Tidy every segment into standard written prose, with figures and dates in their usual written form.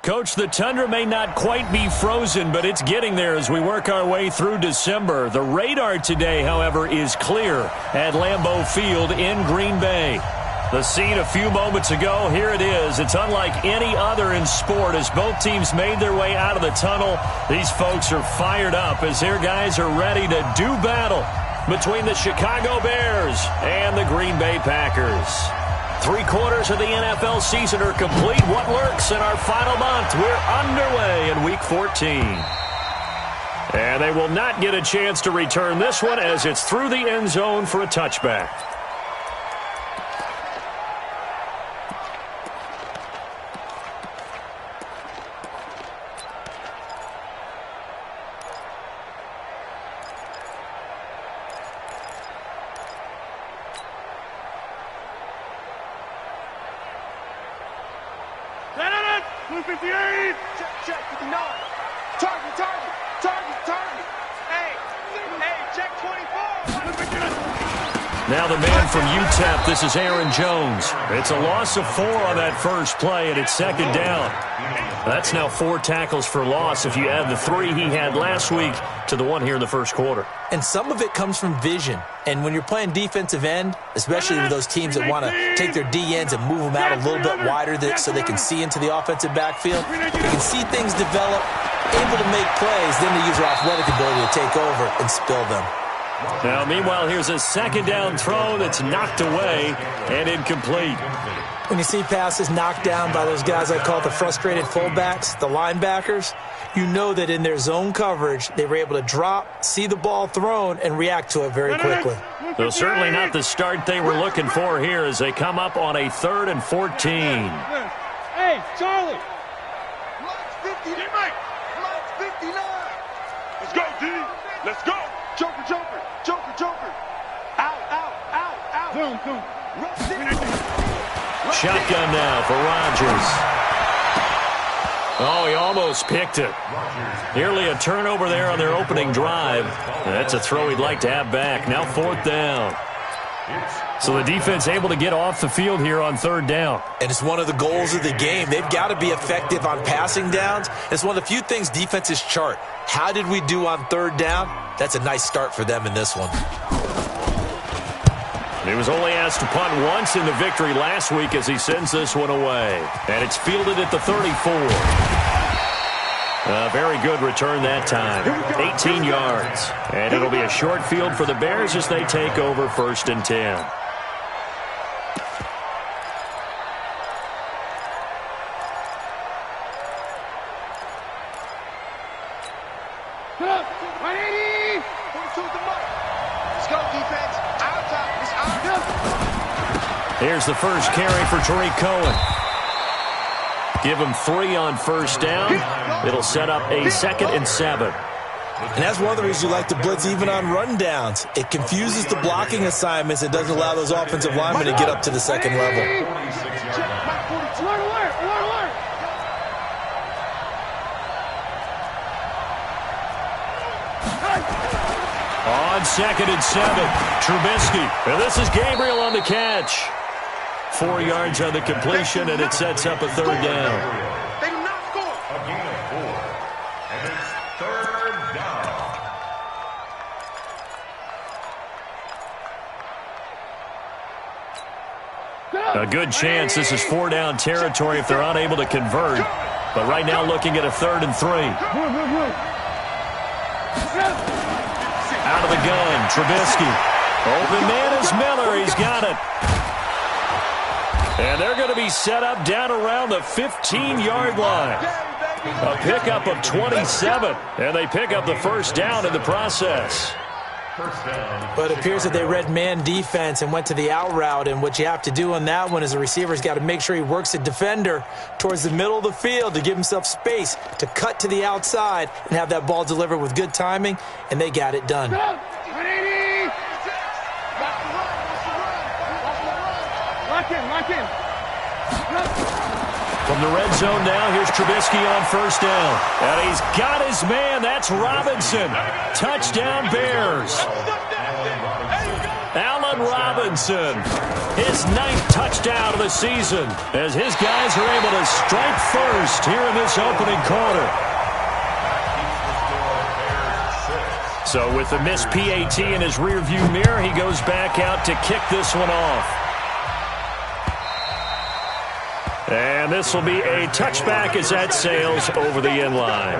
Coach, the Tundra may not quite be frozen, but it's getting there as we work our way through December. The radar today, however, is clear at Lambeau Field in Green Bay. The scene a few moments ago, here it is. It's unlike any other in sport as both teams made their way out of the tunnel. These folks are fired up as their guys are ready to do battle between the Chicago Bears and the Green Bay Packers. 3/4 of the NFL season are complete. What lurks in our final month? We're underway in Week 14. And they will not get a chance to return this one as it's through the end zone for a touchback. Now the man from UTEP, this is Aaron Jones. It's a loss of 4 on that first play, and it's second down. That's now 4 tackles for loss if you add the 3 he had last week to the 1 here in the first quarter. And some of it comes from vision. And when you're playing defensive end, especially with those teams that want to take their D ends and move them out a little bit wider so they can see into the offensive backfield, they can see things develop, able to make plays, then they use their athletic ability to take over and spill them. Now, meanwhile, here's a second down throw that's knocked away and incomplete. When you see passes knocked down by those guys I call the frustrated fullbacks, the linebackers, you know that in their zone coverage, they were able to drop, see the ball thrown, and react to it very quickly. So certainly not the start they were looking for here as they come up on a 3rd and 14. Hey, Charlie. Line's 59. Line's 59. Let's go, D. Let's go. Joker, Joker. Joker, Joker. Out, out, out, out. Zoom. Shotgun now for Rodgers. Oh, he almost picked it. Nearly a turnover there on their opening drive. That's a throw he'd like to have back. Now 4th down. So the defense able to get off the field here on 3rd down. And it's one of the goals of the game. They've got to be effective on passing downs. It's one of the few things defenses chart. How did we do on 3rd down? That's a nice start for them in this one. He was only asked to punt once in the victory last week as he sends this one away. And it's fielded at the 34. A very good return that time. 18 yards. And it'll be a short field for the Bears as they take over 1st and 10. Here's the first carry for Tariq Cohen. Give him 3 on 1st down. It'll set up a 2nd and 7. And that's one of the reasons you like to blitz even on rundowns. It confuses the blocking assignments. It doesn't allow those offensive linemen to get up to the 2nd level. On 2nd and 7, Trubisky. And this is Gabriel on the catch. 4 yards on the completion, and it sets up a 3rd down. They do not score. A gain of 4. And it's 3rd down. A good chance this is 4-down territory if they're unable to convert. But right now looking at a 3rd and 3. Out of the gun, Trubisky. Open man is Miller. He's got it. And they're going to be set up down around the 15-yard line. A pickup of 27. And they pick up the 1st down in the process. But it appears that they read man defense and went to the out route. And what you have to do on that one is the receiver's got to make sure he works the defender towards the middle of the field to give himself space to cut to the outside and have that ball delivered with good timing. And they got it done. Lock in. From the red zone now, here's Trubisky on 1st down. And he's got his man. That's Robinson. Touchdown, Bears. Allen Robinson, his 9th touchdown of the season, as his guys are able to strike first here in this opening quarter. So with the missed PAT in his rearview mirror, he goes back out to kick this one off. And this will be a touchback as that sails over the end line.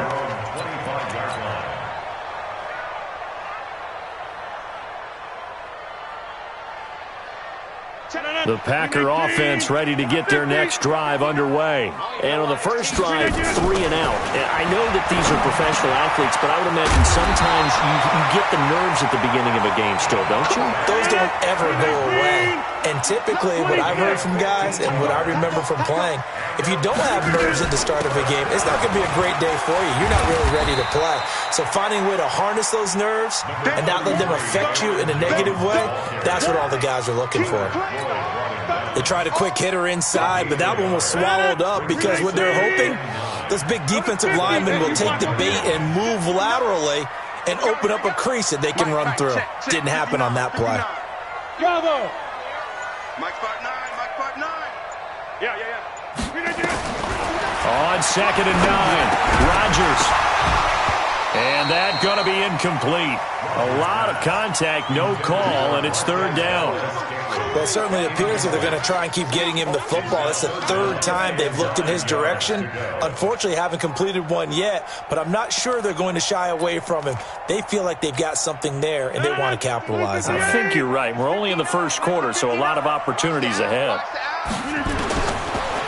The Packer offense ready to get their next drive underway. And on the first drive, 3 and out. I know that these are professional athletes, but I would imagine sometimes you get the nerves at the beginning of a game still, don't you? Those don't ever go away. And typically, what I've heard from guys and what I remember from playing, if you don't have nerves at the start of a game, it's not going to be a great day for you. You're not really ready to play. So finding a way to harness those nerves and not let them affect you in a negative way, that's what all the guys are looking for. They tried a quick hitter inside, but that one was swallowed up because what they're hoping, this big defensive lineman will take the bait and move laterally and open up a crease that they can run through. Didn't happen on that play. Bravo! Mike 5'9", Mike 5'9". Yeah. On 2nd and 9, Rodgers. And that going to be incomplete. A lot of contact, no call, and it's 3rd down. Well, it certainly appears that they're going to try and keep getting him the football. It's the 3rd time they've looked in his direction. Unfortunately, haven't completed one yet, but I'm not sure they're going to shy away from him. They feel like they've got something there, and they want to capitalize on it. I think you're right. We're only in the first quarter, so a lot of opportunities ahead.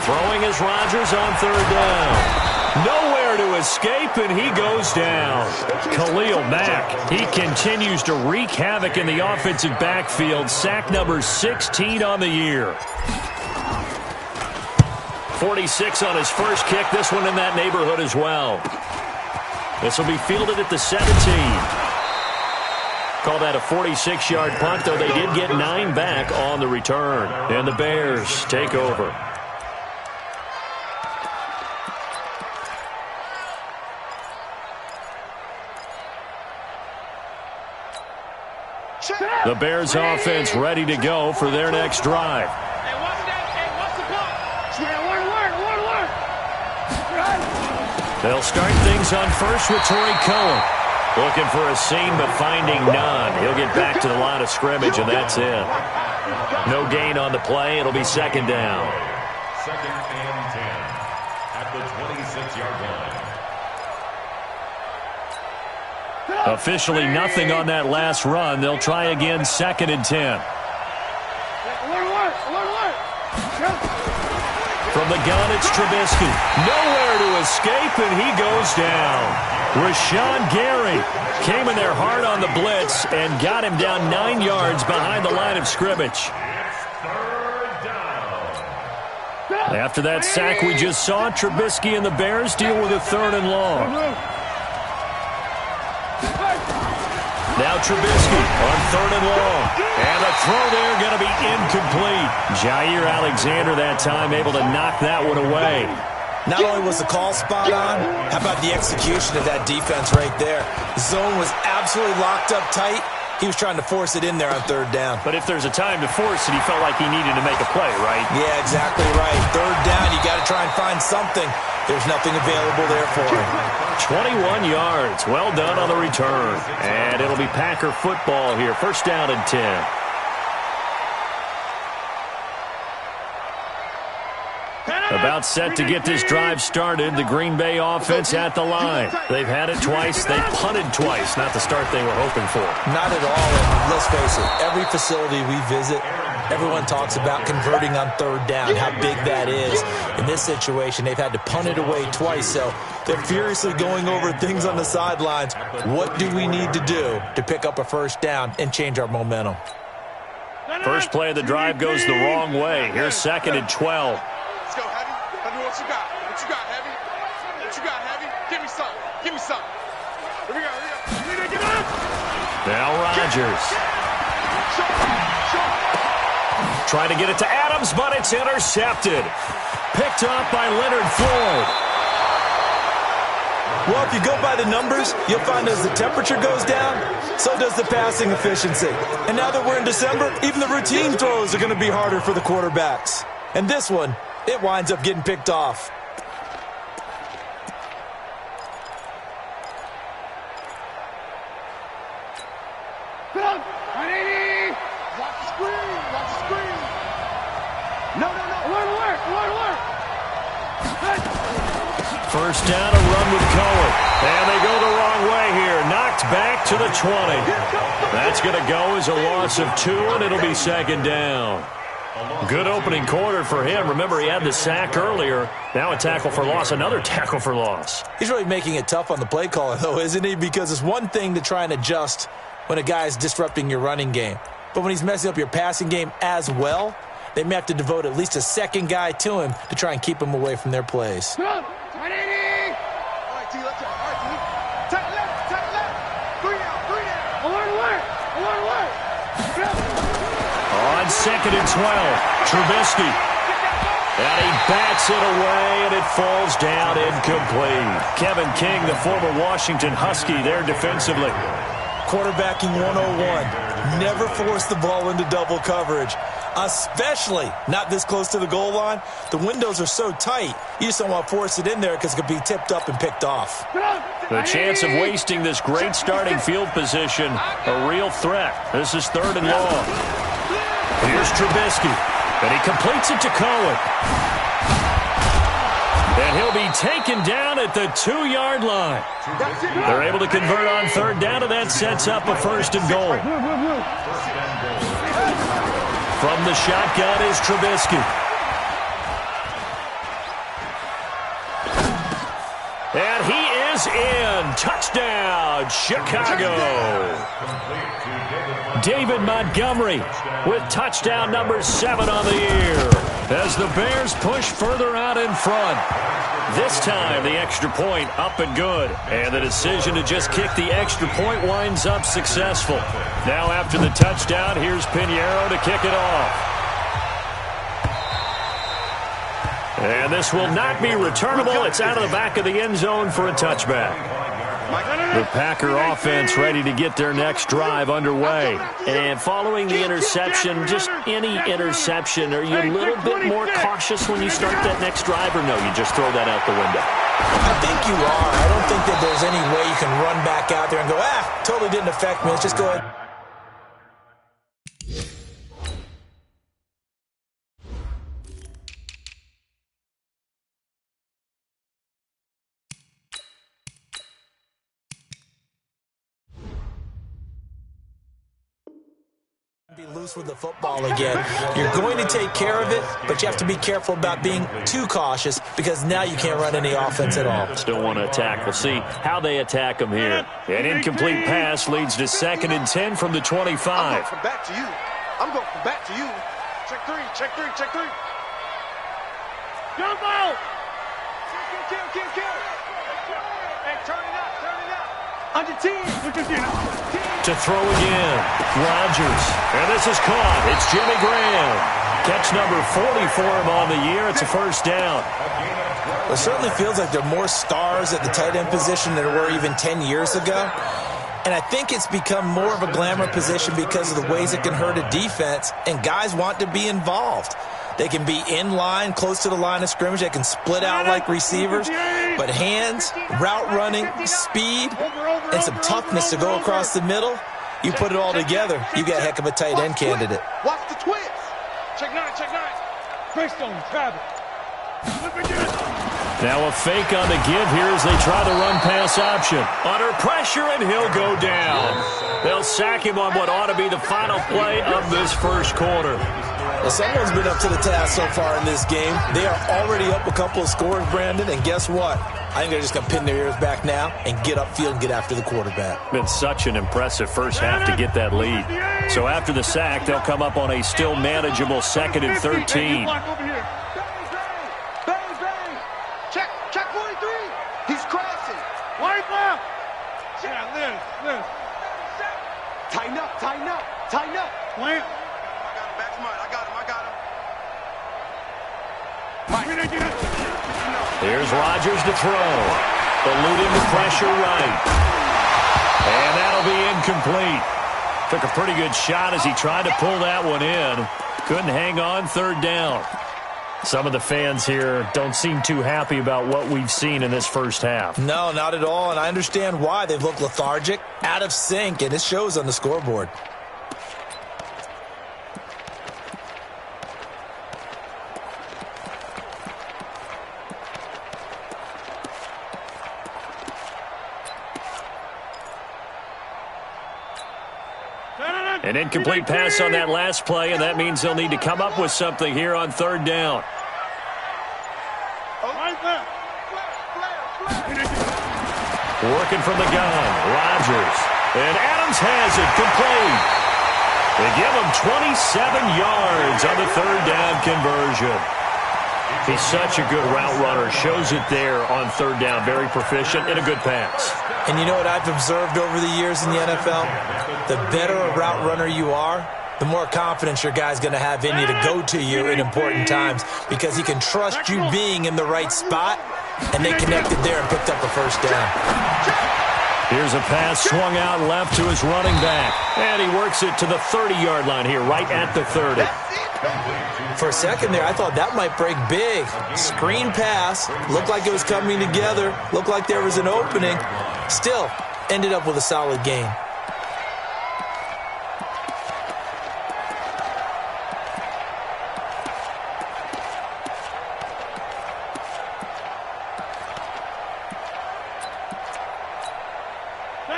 Throwing is Rodgers on 3rd down. Nowhere to escape, and he goes down. Khalil Mack, he continues to wreak havoc in the offensive backfield. Sack number 16 on the year. 46 on his first kick. This one in that neighborhood as well. This will be fielded at the 17. Call that a 46-yard punt, though they did get 9 back on the return. And the Bears take over. The Bears offense ready to go for their next drive. Hey, watch that. Hey, watch the ball. Alert. They'll start things on first with Torrey Cohen. Looking for a seam, but finding none. He'll get back to the line of scrimmage, and that's it. No gain on the play. It'll be 2nd down. 2nd and 10 at the 26-yard line. Officially nothing on that last run. They'll try again, 2nd and 10. From the gun, it's Trubisky. Nowhere to escape, and he goes down. Rashawn Gary came in there hard on the blitz and got him down 9 yards behind the line of scrimmage. After that sack we just saw, Trubisky and the Bears deal with a 3rd and long. Now Trubisky on 3rd and long. And the throw there going to be incomplete. Jair Alexander that time able to knock that one away. Not only was the call spot on, how about the execution of that defense right there? The zone was absolutely locked up tight. He was trying to force it in there on 3rd down. But if there's a time to force it, he felt like he needed to make a play, right? Yeah, exactly right. 3rd down, you got to try and find something. There's nothing available there for him. 21 yards. Well done on the return. And it'll be Packer football here. 1st down and 10. About set to get this drive started. The Green Bay offense at the line. They've had it twice. They've punted twice. Not the start they were hoping for. Not at all. And let's face it, every facility we visit, everyone talks about converting on 3rd down, how big that is. In this situation, they've had to punt it away twice, so they're furiously going over things on the sidelines. What do we need to do to pick up a 1st down and change our momentum? First play of the drive goes the wrong way. Here's 2nd and 12. Let's go, Heavy. What you got? What you got, Heavy? What you got, Heavy? Give me some. Give me some. Here we go. Now Rodgers. Trying to get it to Adams, but it's intercepted. Picked up by Leonard Floyd. Well, if you go by the numbers, you'll find as the temperature goes down, so does the passing efficiency. And now that we're in December, even the routine throws are going to be harder for the quarterbacks. And this one, it winds up getting picked off. First down, a run with Cohen. And they go the wrong way here. Knocked back to the 20. That's going to go as a loss of 2, and it'll be second down. Good opening quarter for him. Remember, he had the sack earlier. Now a tackle for loss, another tackle for loss. He's really making it tough on the play caller, though, isn't he? Because it's one thing to try and adjust when a guy is disrupting your running game. But when he's messing up your passing game as well, they may have to devote at least a second guy to him to try and keep him away from their plays. On second and 12, Trubisky. And he bats it away, and it falls down incomplete. Kevin King, the former Washington Husky, there defensively. Quarterbacking 101. Never force the ball into double coverage, especially not this close to the goal line. The windows are so tight, you just don't want to force it in there because it could be tipped up and picked off. The chance of wasting this great starting field position, a real threat. This is third and long. Here's Trubisky, and he completes it to Cohen. And he'll be taken down at the 2-yard line. They're able to convert on third down, and that sets up a first and goal. From the shotgun is Trubisky. And he is in. Touchdown, Chicago. David Montgomery with touchdown number 7 on the year as the Bears push further out in front. This time, the extra point up and good. And the decision to just kick the extra point winds up successful. Now after the touchdown, here's Pinheiro to kick it off. And this will not be returnable. It's out of the back of the end zone for a touchback. The Packer offense ready to get their next drive underway. And following the interception, just any interception, are you a little bit more cautious when you start that next drive, or no, you just throw that out the window? I think you are. I don't think that there's any way you can run back out there and go, totally didn't affect me. Let's just go ahead. Be loose with the football again. You're going to take care of it, but you have to be careful about being too cautious because now you can't run any offense at all. Still want to attack. We'll see how they attack them here. An incomplete pass leads to 2nd and 10 from the 25. I'm going from back to you. I'm going from back to you. Check 3, check 3, check 3. Jump out! Kill. Hey, turn it up. Under 10. To throw again, Rodgers. And this is caught. It's Jimmy Graham. Catch number 40 for him on the year. It's a first down. Well, it certainly feels like there are more stars at the tight end position than there were even 10 years ago. And I think it's become more of a glamour position because of the ways it can hurt a defense, and guys want to be involved. They can be in line, close to the line of scrimmage. They can split out like receivers. But hands, route running, speed, and some toughness to go across the middle, you put it all together, you got a heck of a tight end candidate. Watch the twist. Check 9. Twist on Travis. Now a fake on the give here as they try the run-pass option. Under pressure, and he'll go down. They'll sack him on what ought to be the final play of this first quarter. Well, someone's been up to the task so far in this game. They are already up a couple of scores, Brandon, and guess what? I think they're just going to pin their ears back now and get upfield and get after the quarterback. Been such an impressive first half to get that lead. So after the sack, they'll come up on a still manageable 2nd and 13. Check 43. He's crashing. White left. Yeah, Liz. Tighten up. Plant. Back to mine. I got him. Mike. Here's Rodgers to throw. Eluding the pressure right. And that'll be incomplete. Took a pretty good shot as he tried to pull that one in. Couldn't hang on, third down. Some of the fans here don't seem too happy about what we've seen in this first half. No, not at all, and I understand why. They've looked lethargic, out of sync, and it shows on the scoreboard. An incomplete pass on that last play, and that means they'll need to come up with something here on third down. Working from the gun, Rodgers. And Adams has it, complete. They give him 27 yards on the third down conversion. He's such a good route runner. Shows it there on third down. Very proficient and a good pass. And you know what I've observed over the years in the NFL? The better a route runner you are, the more confidence your guy's going to have in you to go to you in important times because he can trust you being in the right spot, and they connected there and picked up a first down. Here's a pass swung out left to his running back, and he works it to the 30-yard line here, right at the 30. For a second there, I thought that might break big. Screen pass, looked like it was coming together, looked like there was an opening. Still, ended up with a solid gain.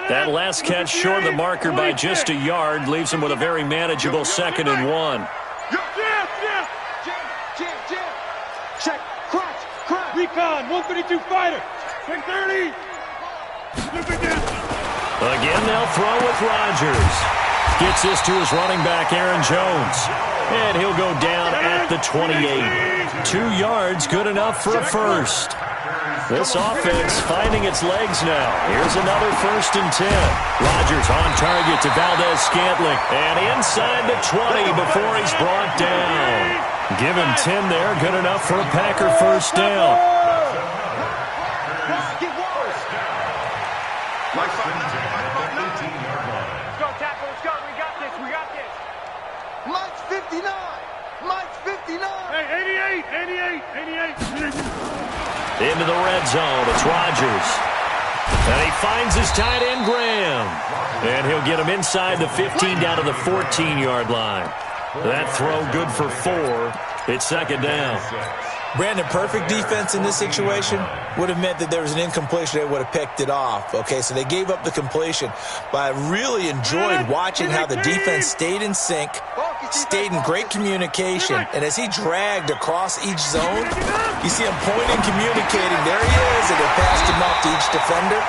That last catch short of the marker by just a yard leaves him with a very manageable 2nd and 1. Check, crotch, recon, 132 fighter, 30. Again, they'll throw with Rodgers. Gets this to his running back, Aaron Jones. And he'll go down at the 28. 2 yards, good enough for a first. This offense finding its legs now. Here's another 1st and 10. Rodgers on target to Valdez-Scantling. And inside the 20 before he's brought down. Give him 10 there. Good enough for a Packer first down. Let's go, tackle. Let's go. We got this. We got this. Mike's 59. Mike's 59. Hey, 88. Into the red zone. It's Rodgers. And he finds his tight end, Graham. And he'll get him inside the 15 down to the 14-yard line. That throw good for 4. It's 2nd down. Brandon, perfect defense in this situation would have meant that there was an incompletion. They would have picked it off. Okay, so they gave up the completion. But I really enjoyed watching how the defense stayed in sync, stayed in great communication. And as he dragged across each zone, you see him pointing, communicating. There he is, and they passed him off to each defender.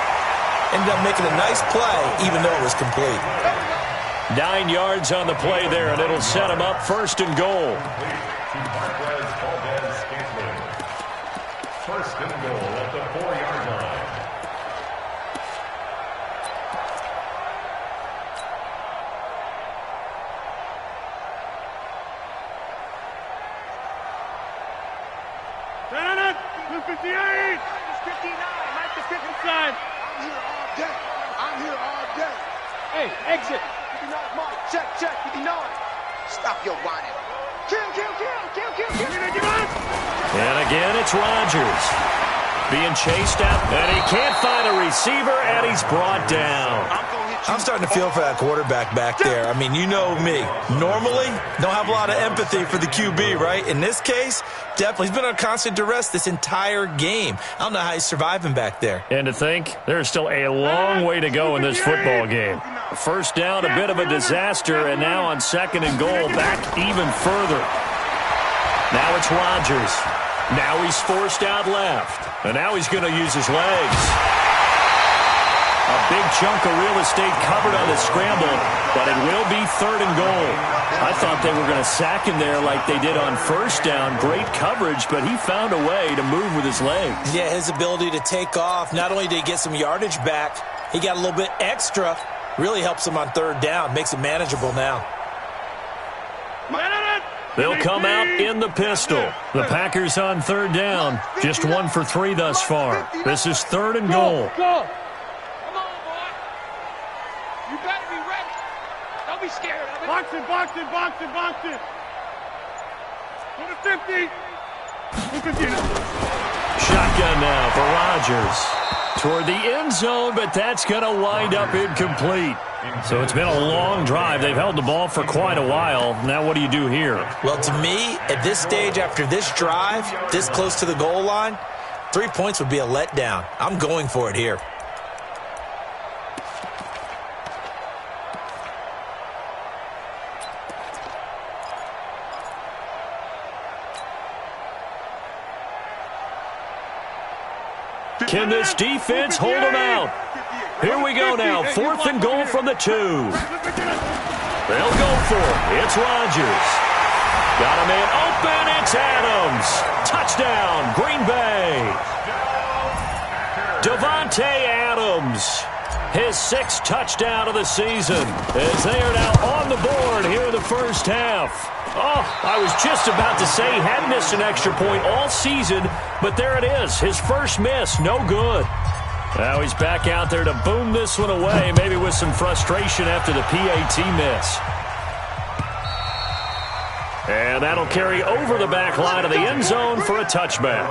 Ended up making a nice play, even though it was complete. 9 yards on the play there, and it'll set him up 1st and goal. 1st and goal at the 4-yard line. Stand 258. Minus 59. Minus 59. I'm here all day. Hey, exit. 59, Mike. Check. 59. Stop your whining. Kill. And again, it's Rodgers. Being chased out, and he can't find a receiver, and he's brought down. I'm starting to feel for that quarterback back there. I mean, you know me. Normally, don't have a lot of empathy for the QB, right? In this case, definitely. He's been on constant duress this entire game. I don't know how he's surviving back there. And to think, there's still a long way to go in this football game. First down, a bit of a disaster, and now on 2nd and goal, back even further. Now it's Rodgers. Now he's forced out left. And now he's going to use his legs. A big chunk of real estate covered on the scramble, but it will be 3rd and goal. I thought they were going to sack him there like they did on first down. Great coverage, but he found a way to move with his legs. Yeah, his ability to take off, not only did he get some yardage back, he got a little bit extra. Really helps him on 3rd down, makes it manageable now. They'll come out in the pistol. The Packers on third down. Just 1 for 3 thus far. This is 3rd and goal. Go. Come on, boy. You better be ready. Don't be scared of it. Box it. Go to 50. Shotgun now for Rodgers. Toward the end zone, but that's going to wind up incomplete. So it's been a long drive. They've held the ball for quite a while. Now what do you do here? Well, to me, at this stage after this drive, this close to the goal line, 3 points would be a letdown. I'm going for it here. Can this defense hold them out? Here we go now. 4th and goal from the 2. They'll go for it. It's Rodgers. Got a man open. It's Adams. Touchdown, Green Bay. Davante Adams. His 6th touchdown of the season as they are now on the board here in the first half. Oh, I was just about to say he hadn't missed an extra point all season, but there it is. His first miss, no good. Now he's back out there to boom this one away, maybe with some frustration after the PAT miss. And that'll carry over the back line of the end zone for a touchback.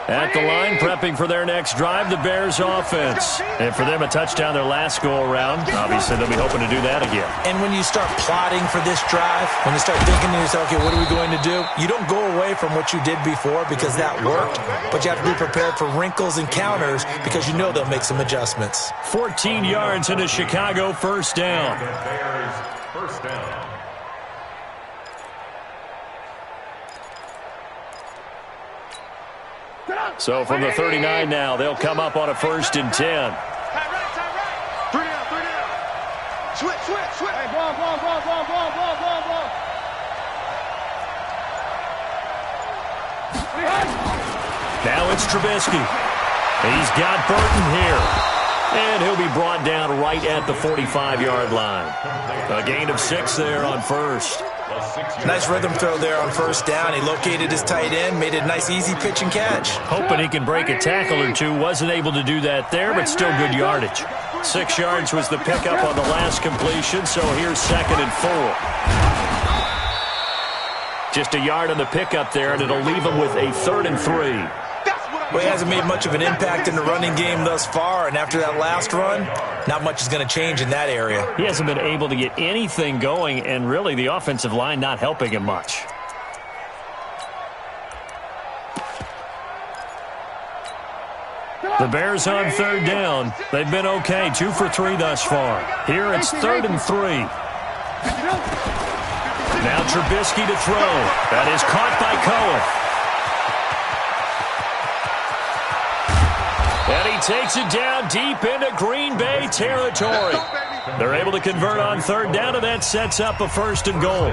At the line, prepping for their next drive, the Bears offense. And for them, a touchdown their last go-around. Obviously, they'll be hoping to do that again. And when you start plotting for this drive, when you start thinking to yourself, okay, what are we going to do? You don't go away from what you did before because that worked, but you have to be prepared for wrinkles and counters because you know they'll make some adjustments. 14 yards into Chicago, first down. Bears, first down. So from the 39 now, they'll come up on a 1st and 10. Time right. 3 down. Switch. Hey, ball. Now it's Trubisky. He's got Burton here. And he'll be brought down right at the 45-yard line. A gain of 6 there on first. Nice rhythm throw there on first down. He located his tight end, made it a nice easy pitch and catch. Hoping he can break a tackle or two. Wasn't able to do that there, but still good yardage. 6 yards was the pickup on the last completion, so here's 2nd and 4. Just a yard on the pickup there, and it'll leave him with a 3rd and 3. Well, he hasn't made much of an impact in the running game thus far, and after that last run, not much is going to change in that area. He hasn't been able to get anything going, and really the offensive line not helping him much. The Bears on 3rd down. They've been okay, 2 for 3 thus far. Here it's 3rd and 3. Now Trubisky to throw. That is caught by Cohen. And he takes it down deep into Green Bay territory. They're able to convert on 3rd down, and that sets up a 1st and goal.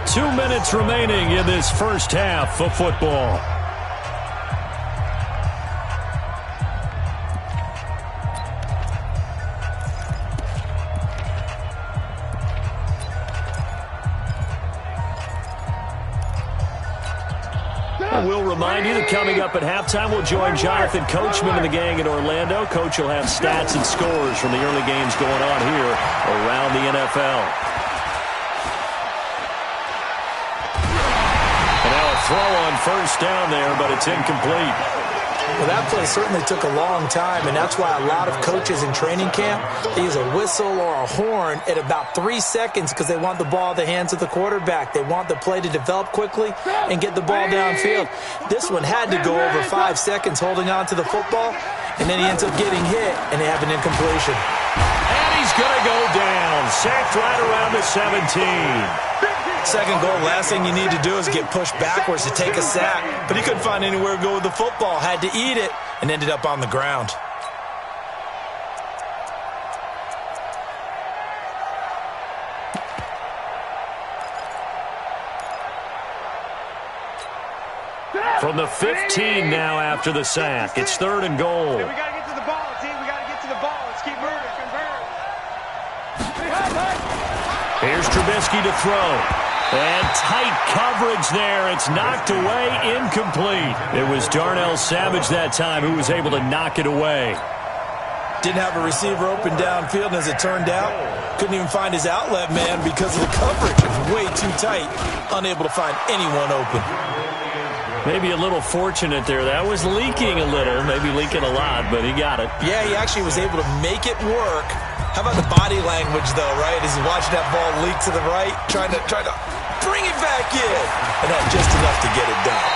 2 minutes remaining in this first half of football. We'll remind you that coming up at halftime, we'll join Jonathan Coachman and the gang in Orlando. Coach will have stats and scores from the early games going on here around the NFL. And now a throw on first down there, but it's incomplete. Well, that play certainly took a long time, and that's why a lot of coaches in training camp, they use a whistle or a horn at about 3 seconds because they want the ball in the hands of the quarterback. They want the play to develop quickly and get the ball downfield. This one had to go over 5 seconds holding on to the football, and then he ends up getting hit, and they have an incompletion. And he's going to go down, sacked right around the 17. Second goal, last thing you need to do is get pushed backwards to take a sack. But he couldn't find anywhere to go with the football, had to eat it, and ended up on the ground. from the 15 now after the sack. It's 3rd and goal. Hey, we got to get to the ball, team. We got to get to the ball. Let's keep moving. Here's Trubisky to throw. And tight coverage there. It's knocked away, incomplete. It was Darnell Savage that time who was able to knock it away. Didn't have a receiver open downfield, and as it turned out, couldn't even find his outlet man because of the coverage. It was way too tight, unable to find anyone open. Maybe a little fortunate there. That was leaking a little, maybe leaking a lot, but he got it. Yeah, he actually was able to make it work. How about the body language, though, right? As he watched that ball leak to the right, trying to bring it back in, and had just enough to get it done.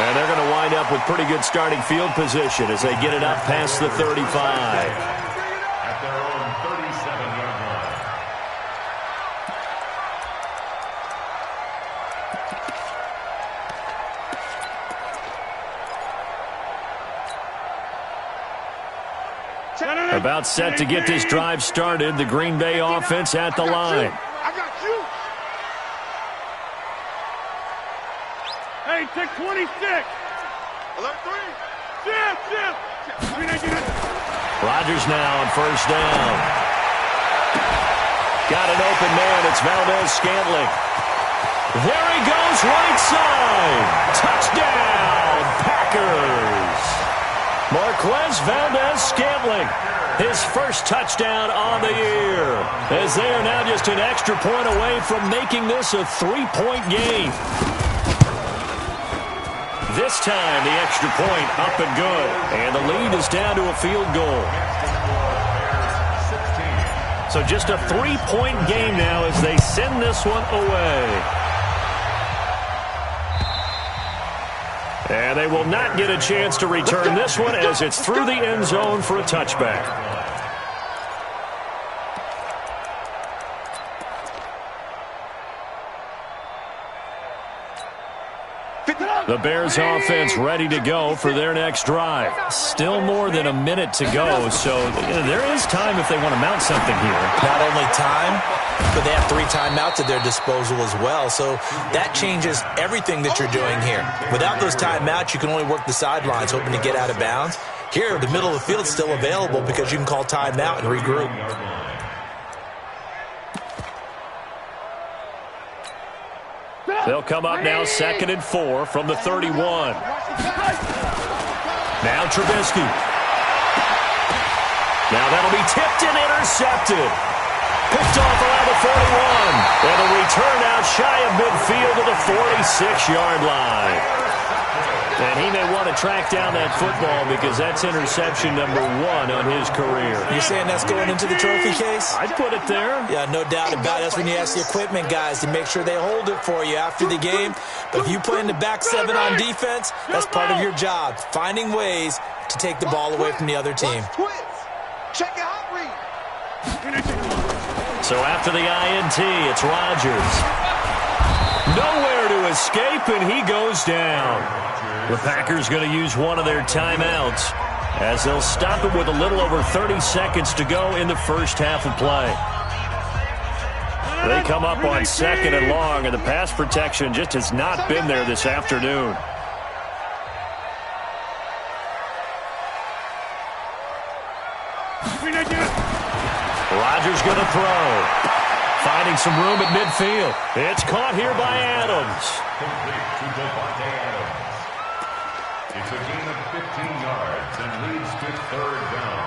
And they're going to wind up with pretty good starting field position as they get it up past the 35. At their own 37-yard line. About set to get this drive started. The Green Bay offense at the line. I got you. Hey, take 26. Alert 3. Shift. Rodgers now on 1st down. Got an open man. It's Valdez-Scantling. There he goes, right side. Touchdown, Packers. Marquez Valdez-Scantling, his first touchdown on the year, as they are now just an extra point away from making this a 3-point game. This time, the extra point up and good, and the lead is down to a field goal. So just a 3-point game now as they send this one away. And they will not get a chance to return this one as it's through the end zone for a touchback. The Bears offense ready to go for their next drive. Still more than a minute to go, so there is time if they want to mount something here. Not only time, but they have 3 timeouts at their disposal as well, so that changes everything that you're doing here. Without those timeouts, you can only work the sidelines, hoping to get out of bounds. Here, the middle of the field's still available because you can call timeout and regroup. They'll come up now 2nd and 4 from the 31. Now Trubisky. Now that'll be tipped and intercepted. Picked off around the 41. And a return out shy of midfield to the 46-yard line. And he may want to track down that football because that's interception number 1 on his career. You're saying that's going into the trophy case? I'd put it there. Yeah, no doubt about it. That's when you ask the equipment guys to make sure they hold it for you after the game. But if you play in the back 7 on defense, that's part of your job, finding ways to take the ball away from the other team. Check your hot read. So after the INT, it's Rodgers. Nowhere to escape, and he goes down. The Packers going to use one of their timeouts as they'll stop it with a little over 30 seconds to go in the first half of play. They come up on 2nd and long, and the pass protection just has not been there this afternoon. Rodgers going to throw. Finding some room at midfield. It's caught here by Adams. Complete to Devontae Adams. It's a gain of 15 yards and leads to 3rd down.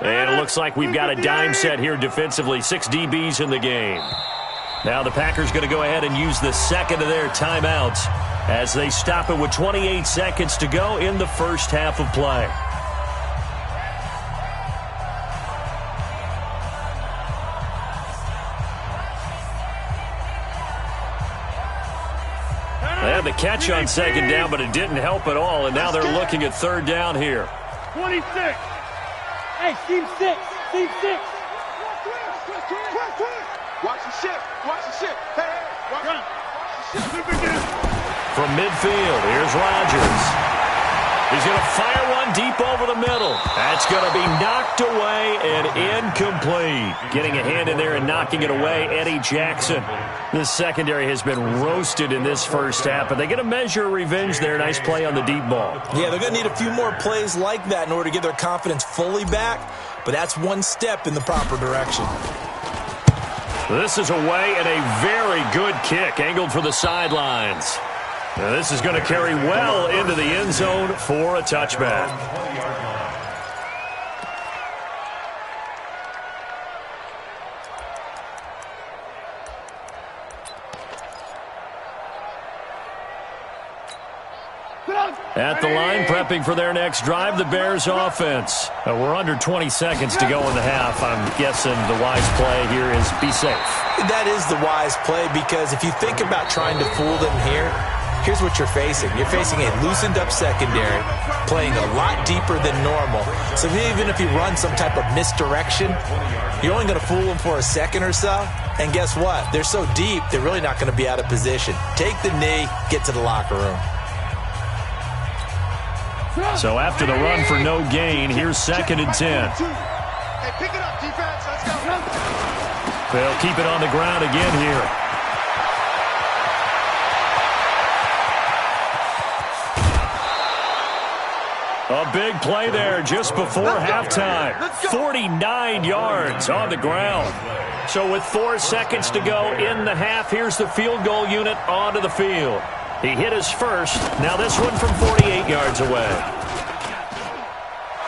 And it looks like we've got a dime set here defensively. 6 DBs in the game. Now the Packers going to go ahead and use the 2nd of their timeouts as they stop it with 28 seconds to go in the first half of play. They had the catch on 2nd down, but it didn't help at all, and now they're looking at 3rd down here. 26. Hey, team 6. Team 6. Watch the ship. Watch the ship. Hey, watch the ship. From midfield, here's Rodgers. He's going to fire one deep over the middle. That's going to be knocked away and incomplete. Getting a hand in there and knocking it away, Eddie Jackson. This secondary has been roasted in this first half, but they get a measure of revenge there. Nice play on the deep ball. Yeah, they're going to need a few more plays like that in order to get their confidence fully back, but that's one step in the proper direction. This is away and a very good kick, angled for the sidelines. Now this is going to carry well into the end zone for a touchback. At the line, prepping for their next drive, the Bears offense. We're under 20 seconds to go in the half. I'm guessing the wise play here is be safe. That is the wise play, because if you think about trying to fool them here, here's what you're facing. You're facing a loosened up secondary, playing a lot deeper than normal. So even if you run some type of misdirection, you're only going to fool them for a second or so. And guess what? They're so deep, they're really not going to be out of position. Take the knee, get to the locker room. So after the run for no gain, here's 2nd and 10. Hey, pick it up, defense. Let's go. They'll keep it on the ground again here. A big play there just before halftime. 49 yards on the ground. So with 4 seconds to go in the half, here's the field goal unit onto the field. He hit his first. Now this one from 48 yards away.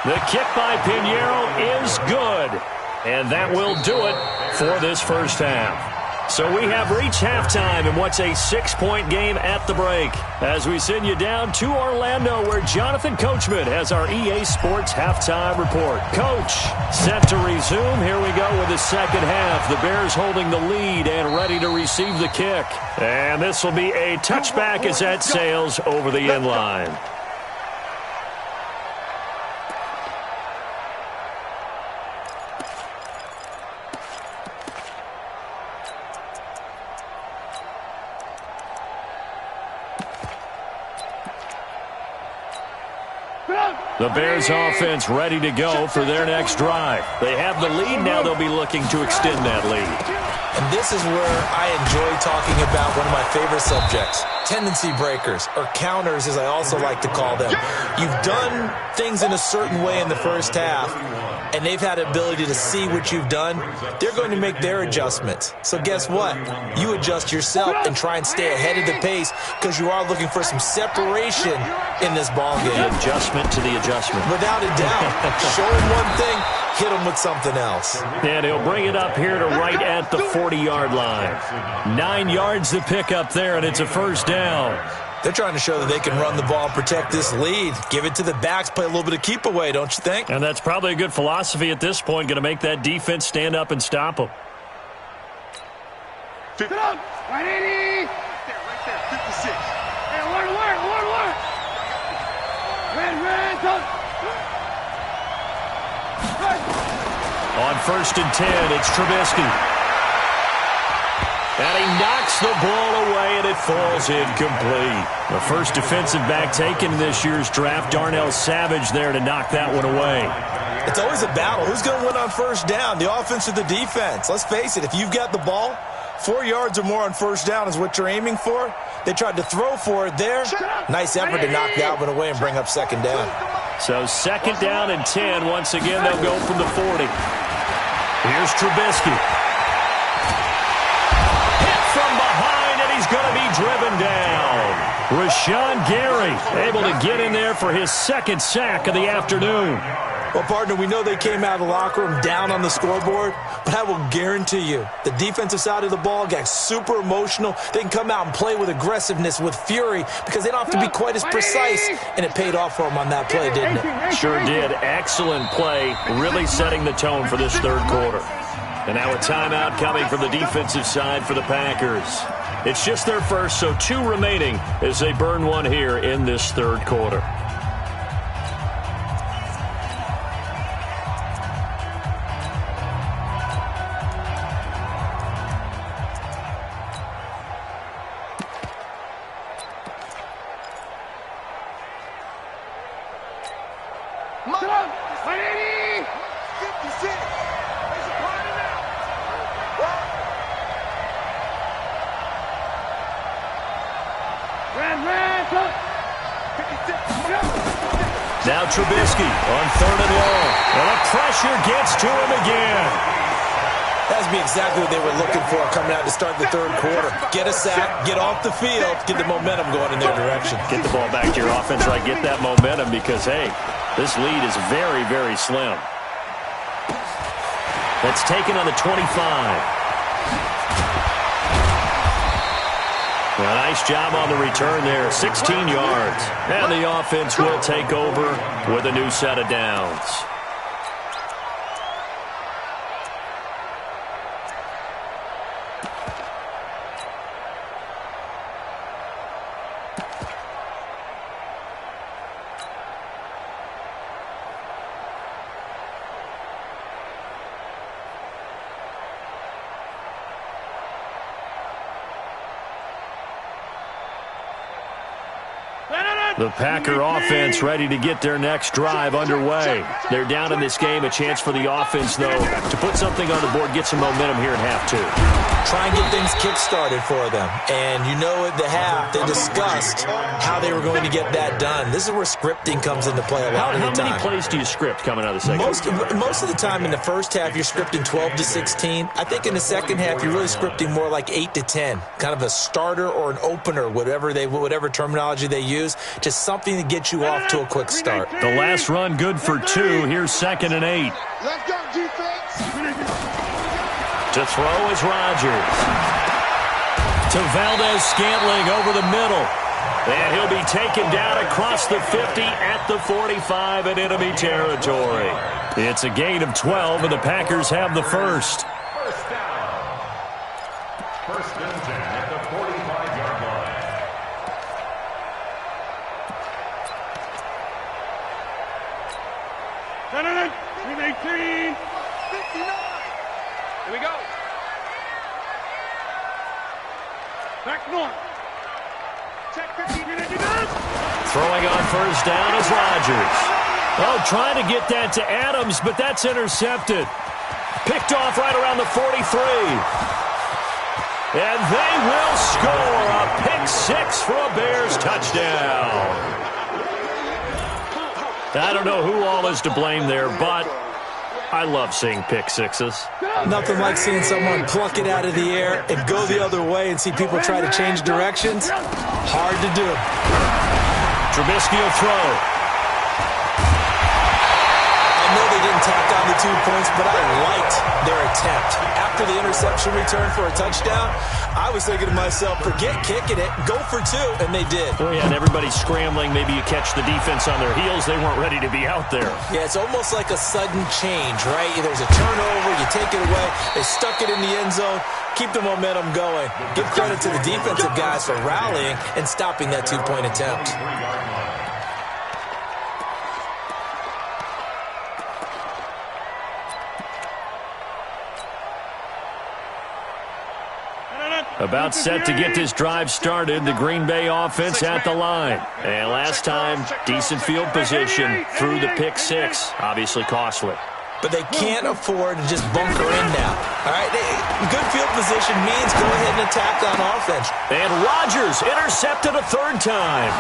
The kick by Pinheiro is good. And that will do it for this first half. So we have reached halftime in what's a 6-point game at the break. As we send you down to Orlando, where Jonathan Coachman has our EA Sports halftime report. Coach, set to resume. Here we go with the second half. The Bears holding the lead and ready to receive the kick. And this will be a touchback as that sails over the end line. The Bears offense ready to go for their next drive. They have the lead. Now they'll be looking to extend that lead. And this is where I enjoy talking about one of my favorite subjects, tendency breakers, or counters as I also like to call them. You've done things in a certain way in the first half, and they've had the ability to see what you've done. They're going to make their adjustments. So guess what? You adjust yourself and try and stay ahead of the pace, because you are looking for some separation in this ball game. The adjustment to the adjustment. Without a doubt. Show him one thing, hit him with something else. And he'll bring it up here to right at the 40-yard line. 9 yards to pick up there, and it's a first down. They're trying to show that they can run the ball and protect this lead. Give it to the backs, play a little bit of keep away, don't you think? And that's probably a good philosophy at this point, going to make that defense stand up and stop them. Sit up. Right, Eddie. Right there, 56. Hey, alert. Red, touch. On 1st and 10, it's Trubisky. And he knocks the ball away, and it falls incomplete. The first defensive back taken in this year's draft, Darnell Savage, there to knock that one away. It's always a battle. Who's going to win on first down, the offense or the defense? Let's face it, if you've got the ball, 4 yards or more on first down is what you're aiming for. They tried to throw for it there. Nice effort to knock that one away and bring up second down. So 2nd down and 10. Once again, they'll go from the 40. Here's Trubisky. Hit from behind, and he's going to be driven down. Rashawn Gary able to get in there for his 2nd sack of the afternoon. Well, partner, we know they came out of the locker room down on the scoreboard, but I will guarantee you the defensive side of the ball got super emotional. They can come out and play with aggressiveness, with fury, because they don't have to be quite as precise, and it paid off for them on that play, didn't it? Sure did. Excellent play, really setting the tone for this third quarter. And now a timeout coming from the defensive side for the Packers. It's just their first, so 2 remaining as they burn one here in this third quarter. Trubisky on 3rd and long. And the pressure gets to him again. That's exactly what they were looking for coming out to start the 3rd quarter. Get a sack, get off the field, get the momentum going in their direction. Get the ball back to your offense, right? Get that momentum because, hey, this lead is very, very slim. That's taken on the 25. A nice job on the return there, 16 yards. And the offense will take over with a new set of downs. The Packer offense ready to get their next drive underway. They're down in this game. A chance for the offense, though, to put something on the board, get some momentum here in half 2. Try and get things kick-started for them. And you know at the half, they discussed how they were going to get that done. This is where scripting comes into play a lot of the time. How many plays do you script coming out of the second? Most of the time in the first half, you're scripting 12 to 16. I think in the second half, you're really scripting more like 8 to 10. Kind of a starter or an opener, whatever terminology they use. Just something to get you off to a quick start. The last run good for 2. Here's 2nd and 8. Let's go, defense. To throw is Rodgers. To Valdez-Scantling over the middle. And he'll be taken down across the 50 at the 45 in enemy territory. It's a gain of 12, and the Packers have the first. First down. 1st and 10 at the 45-yard line. With 18. 59. Here we go. Back north. Check 15. Throwing on 1st down is Rodgers. Oh, trying to get that to Adams, but that's intercepted. Picked off right around the 43. And they will score a pick 6 for a Bears touchdown. I don't know who all is to blame there, but I love seeing pick 6s. Nothing like seeing someone pluck it out of the air and go the other way and see people try to change directions. Hard to do. Trubisky will throw. I know they didn't tack on the 2 points, but I liked their attempt. After the interception return for a touchdown, I was thinking to myself, forget kicking it, go for 2, and they did. Oh, yeah, and everybody's scrambling. Maybe you catch the defense on their heels. They weren't ready to be out there. Yeah, it's almost like a sudden change, right? There's a turnover, you take it away, they stuck it in the end zone, keep the momentum going. Give credit to the defensive guys for rallying and stopping that 2-point attempt. About set to get this drive started, the Green Bay offense at the line. And last time, decent field position through the pick 6. Obviously costly. But they can't afford to just bunker in now. All right, good field position means go ahead and attack on offense. And Rodgers intercepted a 3rd time.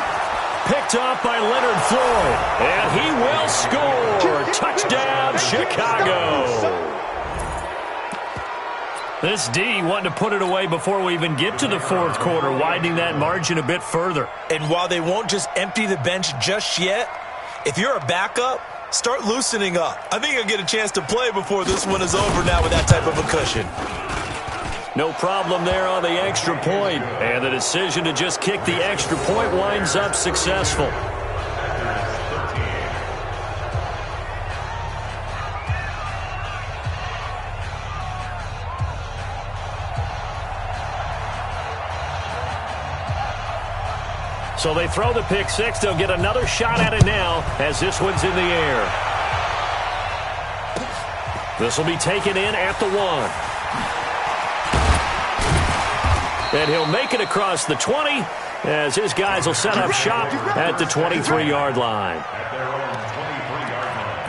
Picked off by Leonard Floyd. And he will score. Touchdown, Chicago. This D wanted to put it away before we even get to the 4th quarter, widening that margin a bit further. And while they won't just empty the bench just yet, if you're a backup, start loosening up. I think you'll get a chance to play before this one is over now with that type of a cushion. No problem there on the extra point. And the decision to just kick the extra point winds up successful. So they throw the pick 6. They'll get another shot at it now as this one's in the air. This will be taken in at the 1. And he'll make it across the 20 as his guys will set up shop at the 23-yard line. At their own 23-yard line.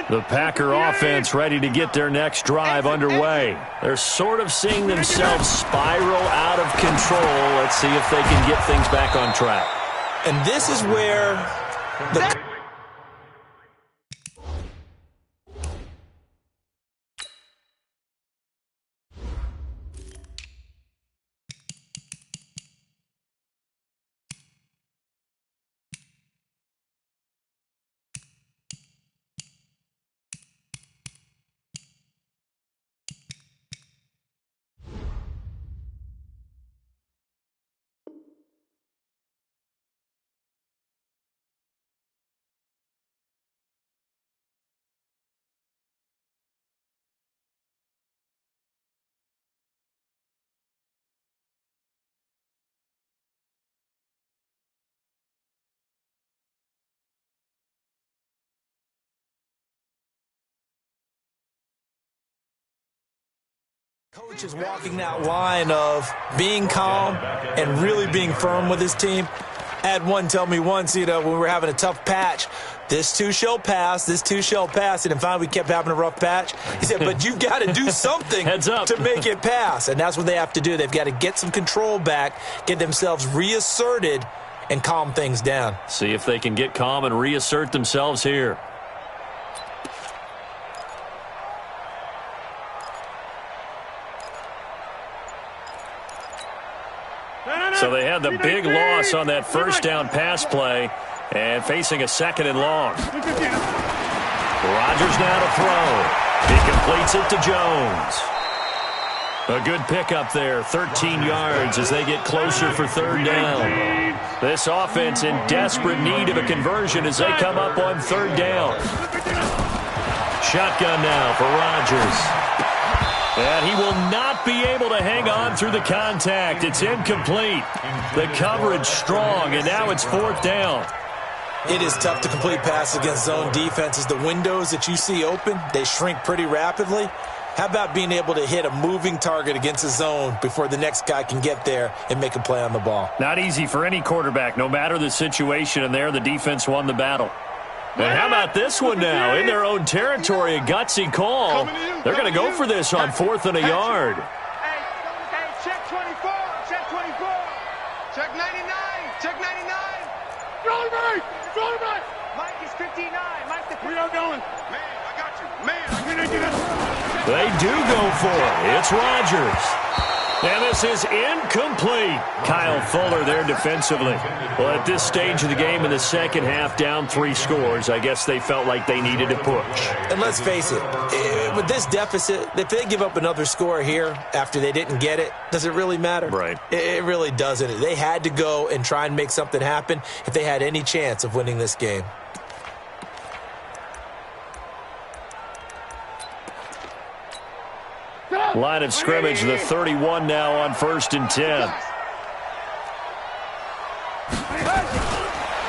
The Packer offense ready to get their next drive underway. They're sort of seeing themselves spiral out of control. Let's see if they can get things back on track. And this is where the... Coach is walking that line of being calm and really being firm with his team. I had one tell me once, when we were having a tough patch, this too shall pass, this too shall pass, and finally we kept having a rough patch. He said, but you've got to do something to make it pass, and that's what they have to do. They've got to get some control back, get themselves reasserted, and calm things down. See if they can get calm and reassert themselves here. So they had the big loss on that first down pass play and facing a 2nd and long. Rodgers now to throw. He completes it to Jones. A good pickup there, 13 yards as they get closer for 3rd down. This offense in desperate need of a conversion as they come up on 3rd down. Shotgun now for Rodgers. And he will not be able to hang on through the contact. It's incomplete. The coverage strong, and now it's 4th down. It is tough to complete passes against zone defenses. The windows that you see open, they shrink pretty rapidly. How about being able to hit a moving target against a zone before the next guy can get there and make a play on the ball? Not easy for any quarterback, no matter the situation, and there the defense won the battle. And how about this one now? In their own territory, a gutsy call. They're going to go for this on 4th and a yard. Hey, check 24, check 24, check 99, check 99. Throw me! Mike is 59, Mike the 59. We are going. Man, I got you. Man, they do go for it. It's Rodgers. And this is incomplete. Kyle Fuller there defensively. Well, at this stage of the game in the second half, down 3 scores, I guess they felt like they needed to push. And let's face it, with this deficit, if they give up another score here after they didn't get it, does it really matter? Right. It really doesn't. They had to go and try and make something happen if they had any chance of winning this game. Line of scrimmage, the 31 now on 1st and 10.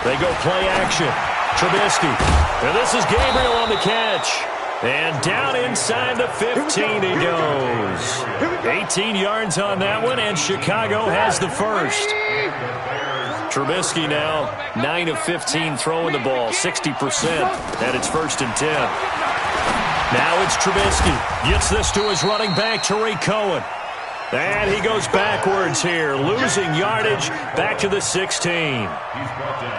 They go play action. Trubisky. And this is Gabriel on the catch. And down inside the 15 he goes. 18 yards on that one, and Chicago has the first. Trubisky now 9 of 15 throwing the ball, 60%, and it's 1st and 10. Now it's Trubisky. Gets this to his running back, Tariq Cohen. And he goes backwards here, losing yardage back to the 16.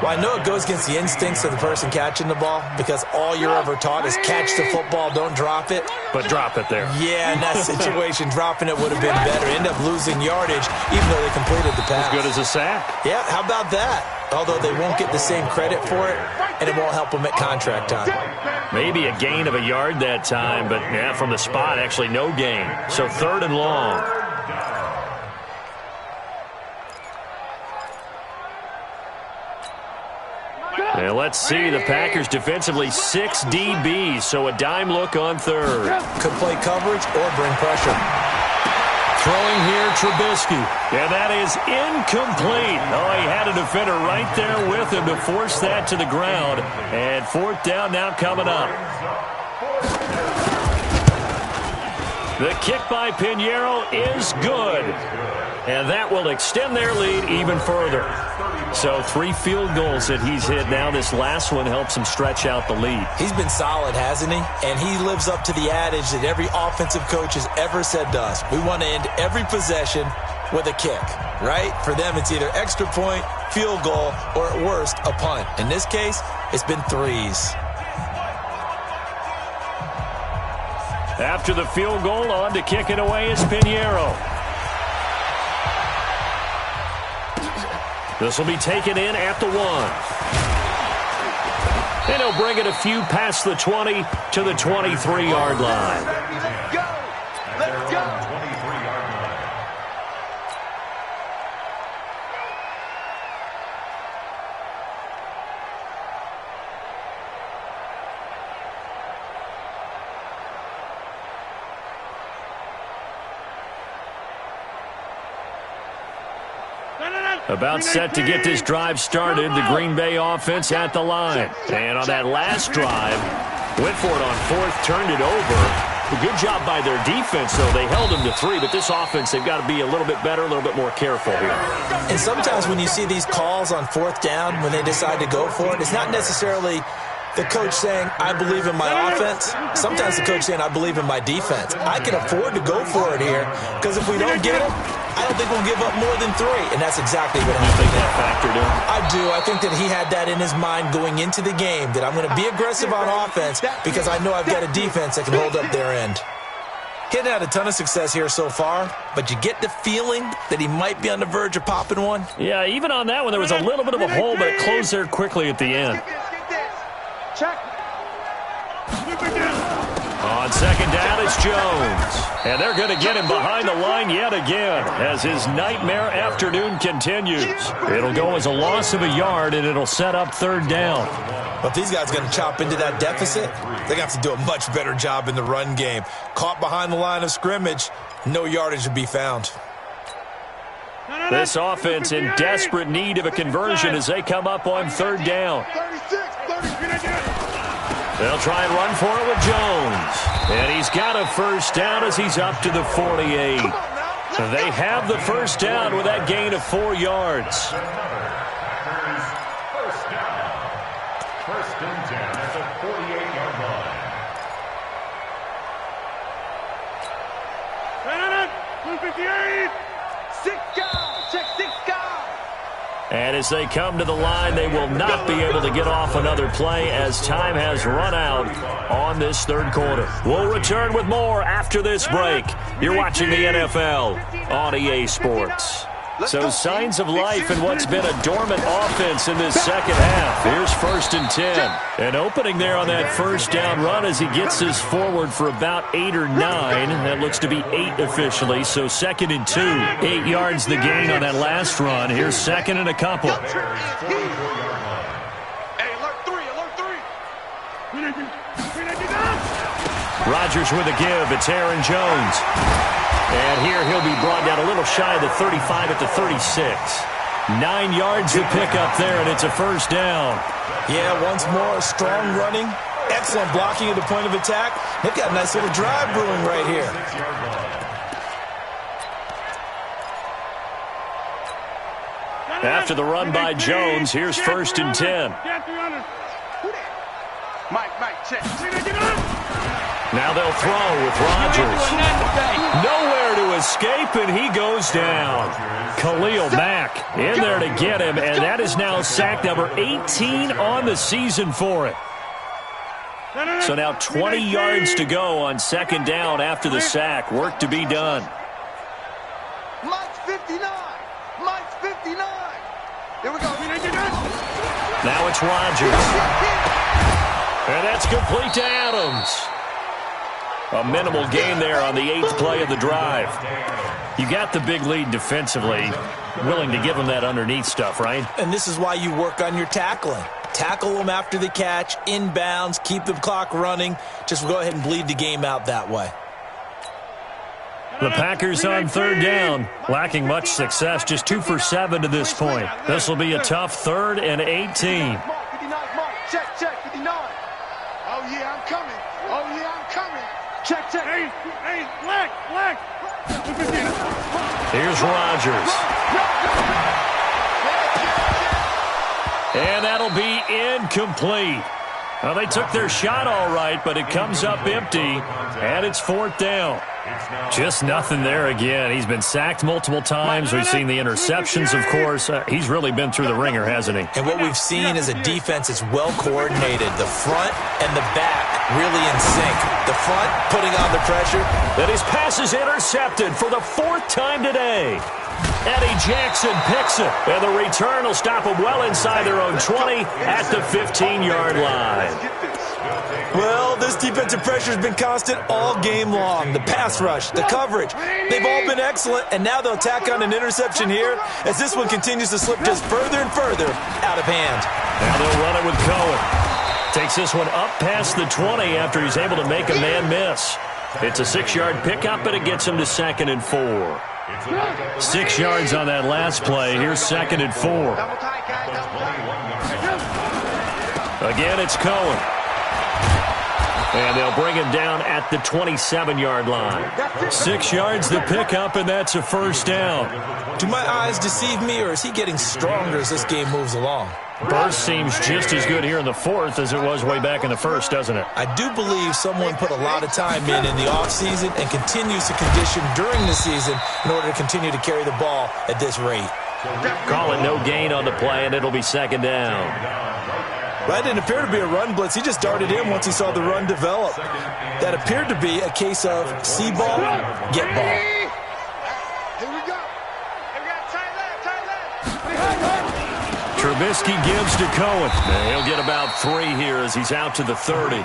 Well, I know it goes against the instincts of the person catching the ball because all you're ever taught is catch the football, don't drop it. But drop it there. Yeah, in that situation, dropping it would have been better. End up losing yardage even though they completed the pass. As good as a sack. Yeah, how about that? Although they won't get the same credit for it, and it won't help them at contract time. Maybe a gain of a yard that time, but yeah, from the spot, actually no gain. So 3rd and long. And let's see, the Packers defensively 6 DBs, so a dime look on 3rd. Could play coverage or bring pressure. Throwing here, Trubisky. And that is incomplete. Oh, he had a defender right there with him to force that to the ground. And 4th down now coming up. The kick by Pinheiro is good. And that will extend their lead even further. So 3 field goals that he's hit now. This last one helps him stretch out the lead. He's been solid, hasn't he? And he lives up to the adage that every offensive coach has ever said to us. We want to end every possession with a kick, right? For them, it's either extra point, field goal, or at worst, a punt. In this case, it's been 3s. After the field goal, on to kick it away is Pinheiro. This will be taken in at the 1. And he'll bring it a few past the 20 to the 23-yard line. Let's go! Let's go! About set to get this drive started, the Green Bay offense at the line. And on that last drive, went for it on 4th, turned it over. A good job by their defense, though. They held them to 3, but this offense, they've got to be a little bit better, a little bit more careful here. And sometimes when you see these calls on 4th down, when they decide to go for it, it's not necessarily the coach saying, I believe in my offense. Sometimes the coach saying, I believe in my defense. I can afford to go for it here because if we don't get it, I don't think we'll give up more than 3. And that's exactly what happened. You think that factored in? I do. I think that he had that in his mind going into the game, that I'm going to be aggressive on offense because I know I've got a defense that can hold up their end. He hadn't had a ton of success here so far, but you get the feeling that he might be on the verge of popping one. Yeah, even on that one, there was a little bit of a hole, but it closed there quickly at the end. Check. On second down, it's Jones. And they're going to get him behind the line yet again as his nightmare afternoon continues. It'll go as a loss of a yard, and it'll set up 3rd down. But if these guys are going to chop into that deficit, they're going to have to do a much better job in the run game. Caught behind the line of scrimmage, no yardage to be found. This offense in desperate need of a conversion as they come up on 3rd down. 36, 30. They'll try and run for it with Jones. And he's got a 1st down as he's up to the 48. So they have the 1st down with that gain of 4 yards. 1st down. 1st and 10 at the 48-yard line. 258. 6 guys. Check 6 guys. And as they come to the line, they will not be able to get off another play as time has run out on this 3rd quarter. We'll return with more after this break. You're watching the NFL on EA Sports. So signs of life in what's been a dormant offense in this second half. Here's 1st and 10. An opening there on that 1st down run as he gets this forward for about 8 or 9. That looks to be 8 officially. So 2nd and 2. 8 yards the gain on that last run. Here's 2nd and a couple. Hey, alert 3, alert 3. Rodgers with a give. It's Aaron Jones. And here he'll be brought down a little shy of the 35 at the 36. 9 yards to pick up there, and it's a 1st down. Yeah, once more, strong running, excellent blocking at the point of attack. They've got a nice little drive brewing right here. After the run by Jones, here's 1st and 10. Mike, check. Now they'll throw with Rodgers. Nowhere to escape, and he goes down. Khalil Mack in there to get him, and that is now sack number 18 on the season for it. So now 20 yards to go on 2nd down after the sack. Work to be done. Mike's 59. Mike's 59. Here we go. Now it's Rodgers. And that's complete to Adams. A minimal gain there on the 8th play of the drive. You got the big lead defensively. Willing to give them that underneath stuff, right? And this is why you work on your tackling. Tackle them after the catch, inbounds, keep the clock running. Just go ahead and bleed the game out that way. The Packers on 3rd down, lacking much success, just 2 for 7 to this point. This will be a tough 3rd and 18. 59, Mark. Check, 59. Oh, yeah, I'm coming. Oh, yeah, I'm coming. Check. Hey, black. Here's Rodgers. And that'll be incomplete. Well, they took their shot all right, but it comes up empty, and it's 4th down. Just nothing there again. He's been sacked multiple times. We've seen the interceptions, of course. He's really been through the ringer, hasn't he? And what we've seen is a defense that's well coordinated. The front and the back really in sync. The front putting on the pressure. And his pass is intercepted for the 4th time today. Eddie Jackson picks it, and the return will stop them well inside their own 20 at the 15-yard line. Well, this defensive pressure has been constant all game long. The pass rush, the coverage, they've all been excellent, and now they'll tack on an interception here as this one continues to slip just further and further out of hand. Now they'll run it with Cohen. Takes this one up past the 20 after he's able to make a man miss. It's a 6-yard pickup, but it gets him to 2nd and 4. 6 yards on that last play. Here's 2nd and 4. Again, it's Cohen. And they'll bring him down at the 27-yard line. 6 yards the pickup, and that's a 1st down. Do my eyes deceive me, or is he getting stronger as this game moves along? Burst seems just as good here in the 4th as it was way back in the 1st, doesn't it? I do believe someone put a lot of time in the offseason and continues to condition during the season in order to continue to carry the ball at this rate. Call it no gain on the play, and it'll be 2nd down. That didn't appear to be a run blitz. He just darted in once he saw the run develop. That appeared to be a case of see ball, get ball. Here we go. Here we go. Tight left. Trubisky gives to Cohen. He'll get about 3 here as he's out to the 30.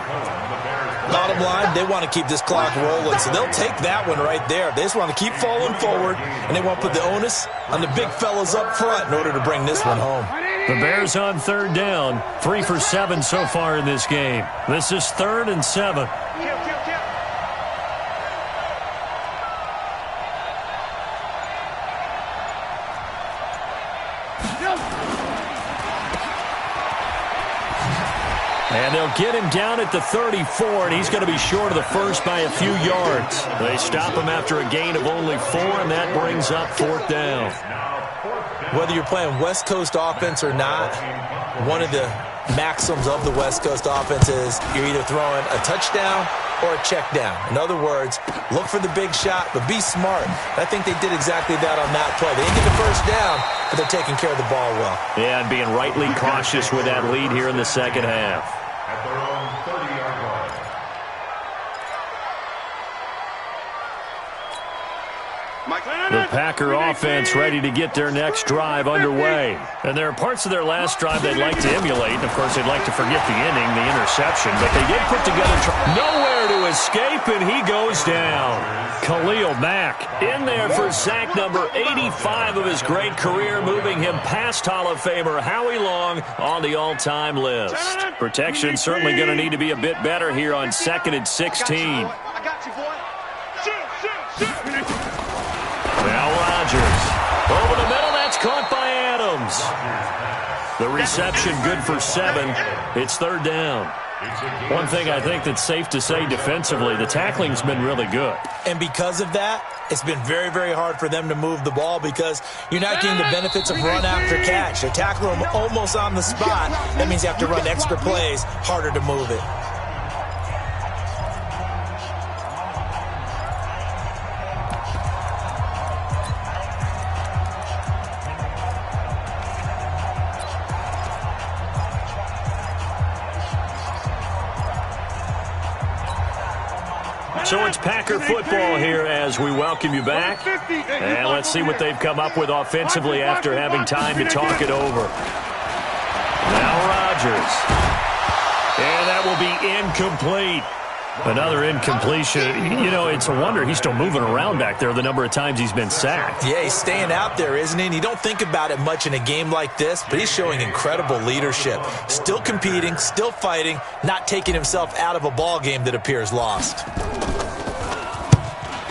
Bottom line, they want to keep this clock rolling, so they'll take that one right there. They just want to keep falling forward, and they want to put the onus on the big fellas up front in order to bring this one home. The Bears on 3rd down. 3 for 7 so far in this game. This is 3rd and 7. And they'll get him down at the 34, and he's going to be short of the first by a few yards. They stop him after a gain of only 4, and that brings up 4th down. Whether you're playing West Coast offense or not, one of the maxims of the West Coast offense is you're either throwing a touchdown or a check down. In other words, look for the big shot, but be smart. I think they did exactly that on that play. They didn't get the first down, but they're taking care of the ball well. Yeah, and being rightly cautious with that lead here in the second half. At their own 30-yard line. The Packer offense ready to get their next drive underway. And there are parts of their last drive they'd like to emulate. And, of course, they'd like to forget the inning, the interception. But they did put together nowhere to escape, and he goes down. Khalil Mack in there for sack number 85 of his great career, moving him past Hall of Famer Howie Long on the all-time list. Protection certainly going to need to be a bit better here on 2nd and 16. I got you, boy. Shoot. Now Rodgers. Over the middle, that's caught by Adams. The reception good for 7. It's 3rd down. One thing I think that's safe to say defensively, the tackling's been really good. And because of that, it's been very, very hard for them to move the ball because you're not getting the benefits of run after catch. They tackle them almost on the spot. That means you have to run extra plays, harder to move it. So it's Packer football here as we welcome you back. And let's see what they've come up with offensively after having time to talk it over. Now Rodgers. And that will be incomplete. Another incompletion. You know, it's a wonder he's still moving around back there the number of times he's been sacked. Yeah, he's staying out there, isn't he? And you don't think about it much in a game like this, but he's showing incredible leadership. Still competing, still fighting, not taking himself out of a ball game that appears lost.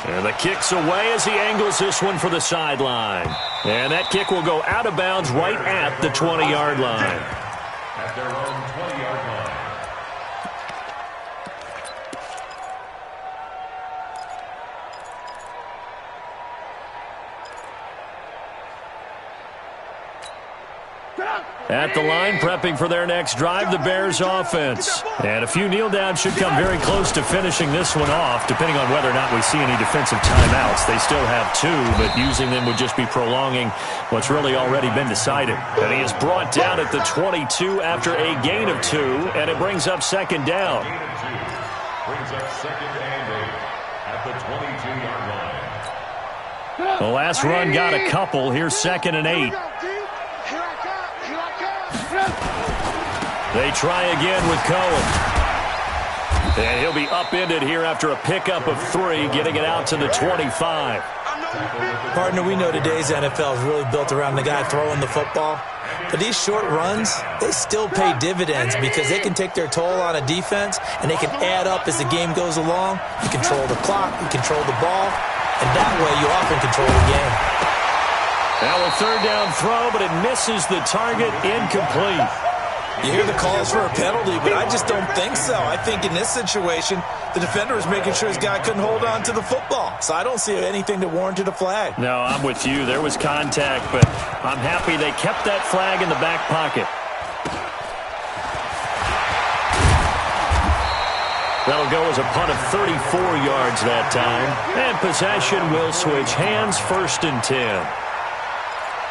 And the kick's away as he angles this one for the sideline. And that kick will go out of bounds right at the 20-yard line. At their own 20-yard line. At the line, prepping for their next drive, the Bears offense. And a few kneel downs should come very close to finishing this one off, depending on whether or not we see any defensive timeouts. They still have 2, but using them would just be prolonging what's really already been decided. And he is brought down at the 22 after a gain of 2, and it brings up second down. Brings up second and 8 at the 22-yard line. The last run got a couple. Here's second and 8. They try again with Cohen. And he'll be upended here after a pickup of 3, getting it out to the 25. Partner, we know today's NFL is really built around the guy throwing the football. But these short runs, they still pay dividends because they can take their toll on a defense, and they can add up as the game goes along. You control the clock, you control the ball, and that way you often control the game. Now a third down throw, but it misses the target, incomplete. You hear the calls for a penalty, but I just don't think so. I think in this situation, the defender was making sure his guy couldn't hold on to the football. So I don't see anything that warranted a flag. No, I'm with you. There was contact, but I'm happy they kept that flag in the back pocket. That'll go as a punt of 34 yards that time. And possession will switch hands, 1st and 10.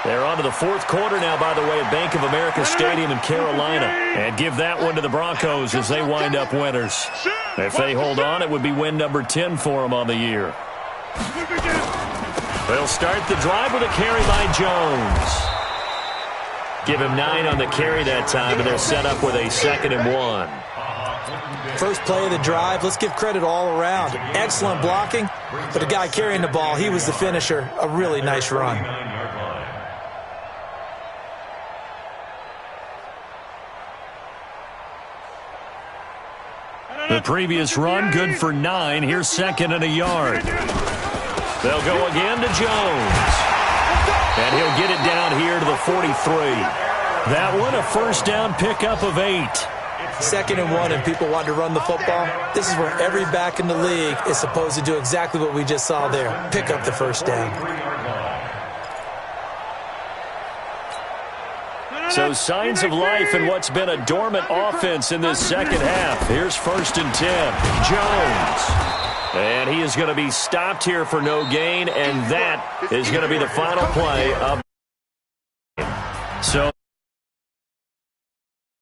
They're on to the 4th quarter now, by the way, at Bank of America Stadium in Carolina. And give that one to the Broncos as they wind up winners. If they hold on, it would be win number 10 for them on the year. They'll start the drive with a carry by Jones. Give him 9 on the carry that time, and they'll set up with a 2nd and 1. First play of the drive, let's give credit all around. Excellent blocking, but the guy carrying the ball, he was the finisher. A really nice run. The previous run, good for 9. Here's 2nd and a yard. They'll go again to Jones. And he'll get it down here to the 43. That one, a 1st down pickup of 8. 2nd and 1, and people want to run the football. This is where every back in the league is supposed to do exactly what we just saw there. Pick up the 1st down. So signs of life in what's been a dormant offense in this second half. Here's 1st and 10. Jones. And he is going to be stopped here for no gain, and that is going to be the final play of the game. So